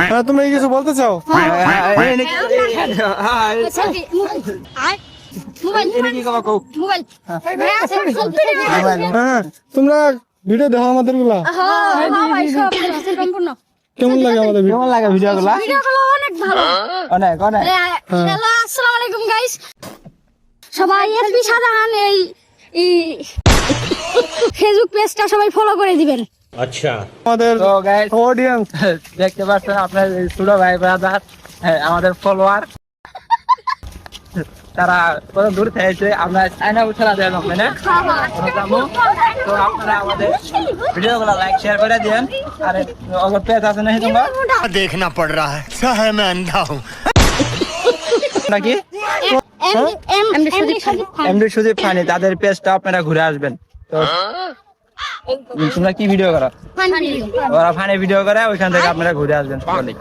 হ্যাঁ তুমি কিছু বলতে চাও? হ্যাঁ, তোমরা ভিডিও দেখো আমাদের গুলা? কেমন লাগে আমাদের ভিডিও? কেমন লাগে ভিডিও গুলা? অনেক ভালো। অনেক অনেক। হ্যালো, আসসালামু আলাইকুম গাইস। সবাই এসপি শাহজাহান এই ফেসবুক পেজটা সবাই ফলো করে দিবেন। अच्छा আমাদের তো গাইস অডিয়েন্স দেখতে পাচ্ছেন আপনার ছোট ভাই ব্রাদার আমাদের ফলোয়ার তারা কত দূর থেকে এসে আমরা চায়না উঠালা দেন ওখানে তো আপনারা আমাদের ভিডিওগুলো লাইক শেয়ার করে দেন আর অগর পেজ আছে না তোমরা देखना पड़ रहा है क्या है मैं अंधा हूँ নাকি এমডি সুদীপ ফানি তাদের পেজটা আপনারা ঘুরে আসবেন তো তোমরা কি ভিডিও করো ওরা ফানি ভিডিও করে ওইখান থেকে আপনারা ঘুরে আসবেন সকলেই